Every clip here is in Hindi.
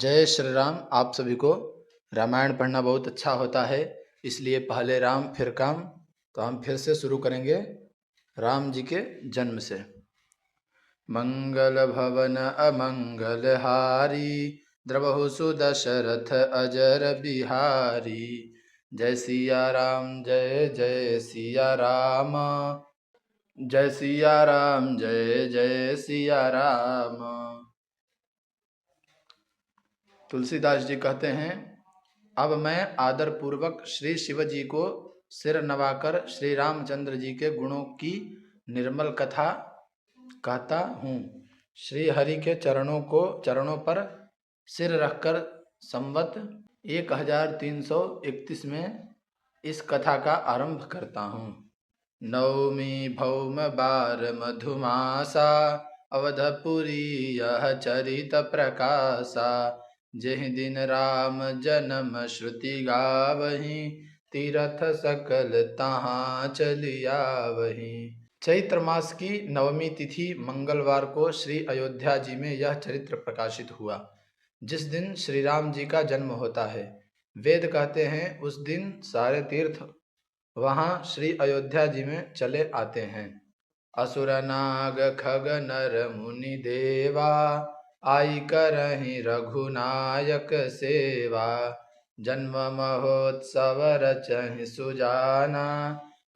जय श्री राम। आप सभी को रामायण पढ़ना बहुत अच्छा होता है, इसलिए पहले राम फिर काम। तो हम फिर से शुरू करेंगे राम जी के जन्म से। मंगल भवन अमंगल हारी, द्रवहु सुदशरथ अजर बिहारी। जय सिया राम जय जय सिया राम, जय सिया राम जय जय सिया राम। तुलसीदास जी कहते हैं, अब मैं आदर पूर्वक श्री शिव जी को सिर नवाकर श्री रामचंद्र जी के गुणों की निर्मल कथा कहता हूँ। श्री हरि के चरणों पर सिर रखकर संवत 1331 में इस कथा का आरंभ करता हूँ। नवमी भौम बार मधुमासा, अवधपुरी यह चरित प्रकाशा। जेहि दिन राम जन्म श्रुति गावहीं, तीरथ सकल तहाँ चलिया वहीं। चैत्र मास की नवमी तिथि मंगलवार को श्री अयोध्या जी में यह चरित्र प्रकाशित हुआ, जिस दिन श्री राम जी का जन्म होता है। वेद कहते हैं उस दिन सारे तीर्थ वहाँ श्री अयोध्या जी में चले आते हैं। असुर नाग खग नर मुनि देवा, आई करहि रघुनायक सेवा। जन्म महोत्सव रचहि सुजाना,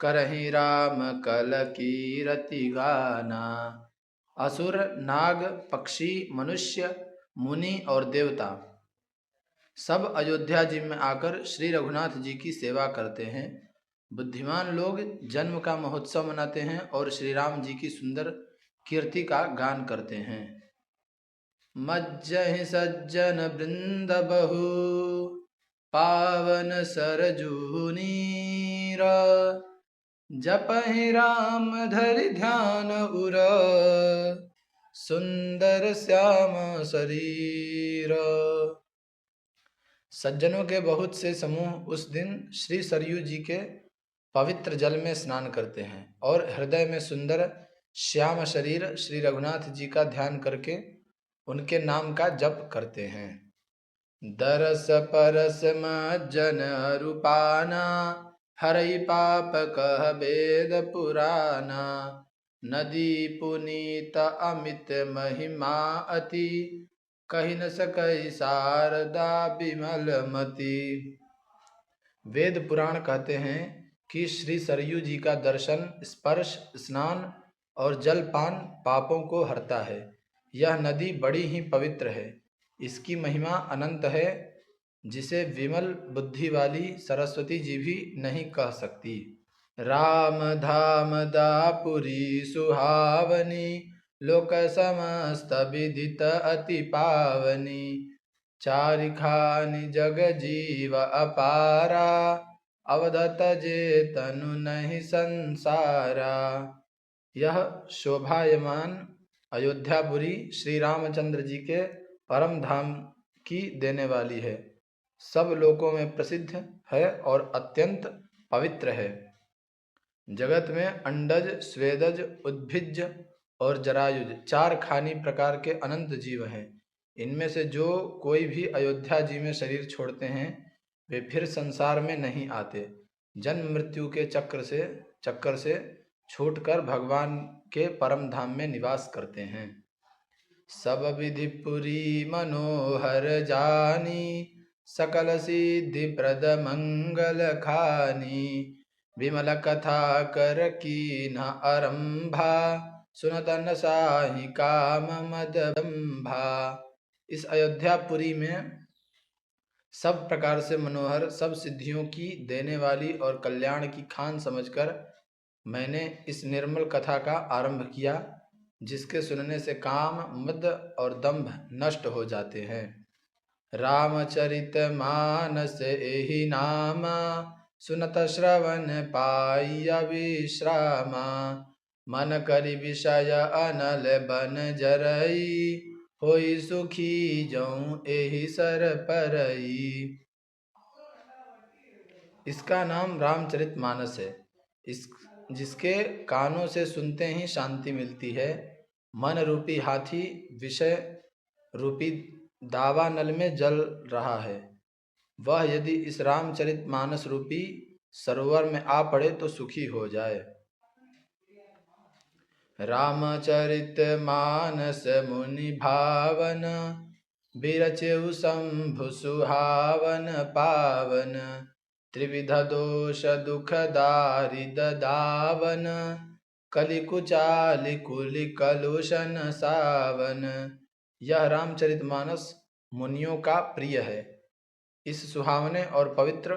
करहि राम कल कीरति गाना। असुर नाग पक्षी मनुष्य मुनि और देवता सब अयोध्या जी में आकर श्री रघुनाथ जी की सेवा करते हैं। बुद्धिमान लोग जन्म का महोत्सव मनाते हैं और श्री राम जी की सुंदर कीर्ति का गान करते हैं। मज्जहि सज्जन वृंद बहु, पावन सरजू नीर। जपहि राम धरि ध्यान उर, सुंदर श्याम शरीर। सज्जनों के बहुत से समूह उस दिन श्री सरयू जी के पवित्र जल में स्नान करते हैं और हृदय में सुंदर श्याम शरीर श्री रघुनाथ जी का ध्यान करके उनके नाम का जप करते हैं। दरस परस मज्जन रूपाना, हरई पाप कह वेद पुराना। नदी पुनीत अमित महिमा अति, कहि न सकई शारदा विमल मति। वेद पुराण कहते हैं कि श्री सरयू जी का दर्शन, स्पर्श, स्नान और जलपान पापों को हरता है। यह नदी बड़ी ही पवित्र है, इसकी महिमा अनंत है, जिसे विमल बुद्धि वाली सरस्वती जी भी नहीं कह सकती। राम धाम दापुरी सुहावनी, लोक समस्त विदित अति पावनी। चारिखानि जग जीव अपारा, अवधत जे तनु नहीं संसारा। यह शोभायमान अयोध्यापुरी श्री रामचंद्र जी के परम धाम की देने वाली है, सब लोकों में प्रसिद्ध है और अत्यंत पवित्र है। जगत में अंडज, स्वेदज, उद्भिज और जरायुज 4 खानी प्रकार के अनंत जीव हैं। इनमें से जो कोई भी अयोध्या जी में शरीर छोड़ते हैं वे फिर संसार में नहीं आते, जन्म मृत्यु के चक्कर से छूटकर भगवान के परम धाम में निवास करते हैं। सब विधि पुरी मनोहर जानी, सकल सिद्धि प्रद मंगल खानी। विमल कथा कर कीन्ह आरंभा, सुनत न साहि काम मद बंभा। इस अयोध्यापुरी में सब प्रकार से मनोहर, सब सिद्धियों की देने वाली और कल्याण की खान समझकर मैंने इस निर्मल कथा का आरंभ किया, जिसके सुनने से काम, मद और दंभ नष्ट हो जाते हैं। रामचरित मानस एहि नामा, सुनत श्रवण पाइय विश्रामा। मन करि विषय अनल बन जरई, होई सुखी जऊँ एहि सर परई। इसका नाम रामचरितमानस है, जिसके कानों से सुनते ही शांति मिलती है। मन रूपी हाथी विषय रूपी दावानल में जल रहा है, वह यदि इस रामचरितमानस रूपी सरोवर में आ पड़े तो सुखी हो जाए। रामचरितमानस मुनि भावन, बिरचेउ शंभु सुहावन पावन। त्रिविध दोष दुख दारिद दावन, कलि कुचालि कुलि कलुषन सावन। यह रामचरितमानस मुनियों का प्रिय है। इस सुहावने और पवित्र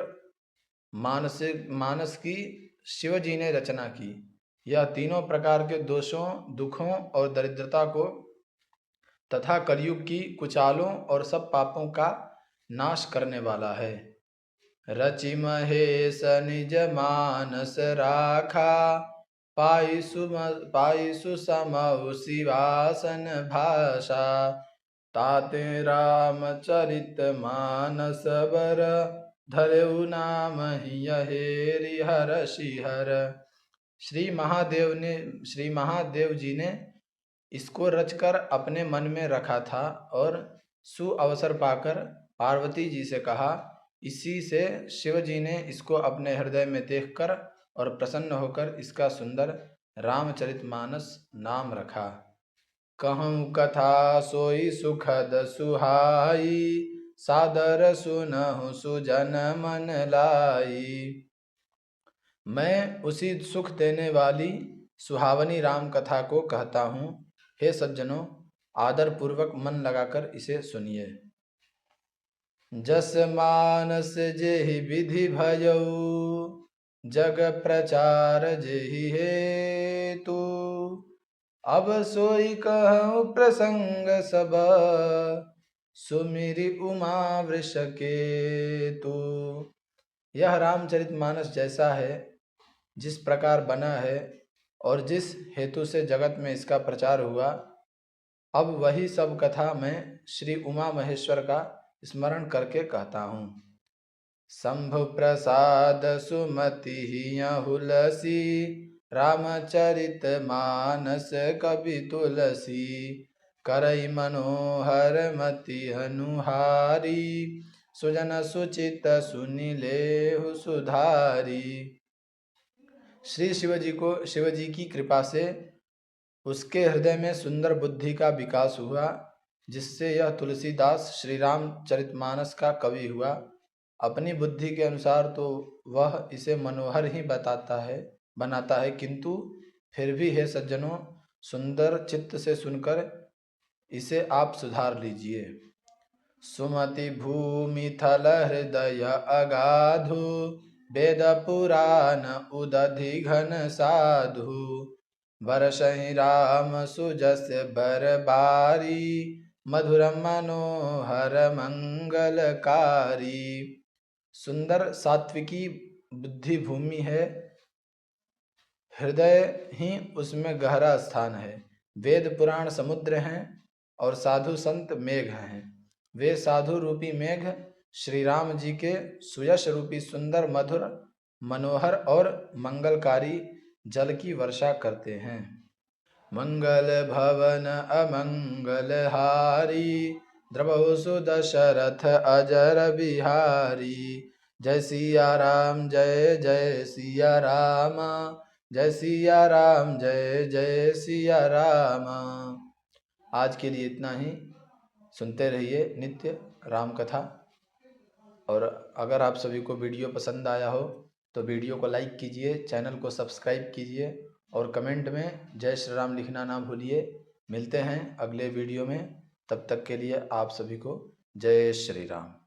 मानस की शिव जी ने रचना की। यह तीनों प्रकार के दोषों, दुखों और दरिद्रता को तथा कलयुग की कुचालों और सब पापों का नाश करने वाला है। रचि महेश निज मानस राखा, पाइसु समउ शिवासन भाषा। ताते रामचरित मानस बर, धरेउ नाम हेरि हर शिहर। श्री महादेव जी ने इसको रचकर अपने मन में रखा था और सुअवसर पाकर पार्वती जी से कहा। इसी से शिव जी ने इसको अपने हृदय में देखकर और प्रसन्न होकर इसका सुंदर रामचरितमानस नाम रखा। कहूँ कथा सोई सुखद सुहाई, सादर सुनहु सुजन मन लाई। मैं उसी सुख देने वाली सुहावनी राम कथा को कहता हूँ। हे सज्जनों, आदर पूर्वक मन लगाकर इसे सुनिए। जस मानस जेहि विधि भयऊ, जग प्रचार जेहि हेतु। अब सोई कहूँ प्रसंग सब, सुमिरि उमा वृष केतु। यह रामचरितमानस जैसा है, जिस प्रकार बना है और जिस हेतु से जगत में इसका प्रचार हुआ, अब वही सब कथा मैं श्री उमा महेश्वर का स्मरण करके कहता हूँ। शंभु प्रसाद सुमति हुलसी, रामचरित मानस कवि तुलसी। करई मनोहर मति अनुहारी, सुजन सुचित सुनि लेहु सुधारी। श्री शिव जी की कृपा से उसके हृदय में सुंदर बुद्धि का विकास हुआ, जिससे यह तुलसीदास श्री रामचरितमानस का कवि हुआ। अपनी बुद्धि के अनुसार तो वह इसे मनोहर ही बनाता है, किंतु फिर भी हे सज्जनों, सुंदर चित्त से सुनकर इसे आप सुधार लीजिए। सुमति भूमि थल हृदय अगाधु, वेद पुराण उदधि घन साधु। बरसहि राम सुजस बरबारी, मधुर मनोहर मंगलकारी। सुंदर सात्विकी बुद्धि भूमि है, हृदय ही उसमें गहरा स्थान है। वेद पुराण समुद्र हैं और साधु संत मेघ हैं। वे साधु रूपी मेघ श्री राम जी के सुयश रूपी सुंदर, मधुर, मनोहर और मंगलकारी जल की वर्षा करते हैं। मंगल भवन अमंगल हारी, द्रवहु सुदशरथ अजर बिहारी। जय सिया राम जय जय सिया राम, जय सिया राम जय जय सिया राम। आज के लिए इतना ही। सुनते रहिए नित्य राम कथा। और अगर आप सभी को वीडियो पसंद आया हो तो वीडियो को लाइक कीजिए, चैनल को सब्सक्राइब कीजिए और कमेंट में जय श्री राम लिखना ना भूलिए। मिलते हैं अगले वीडियो में, तब तक के लिए आप सभी को जय श्री राम।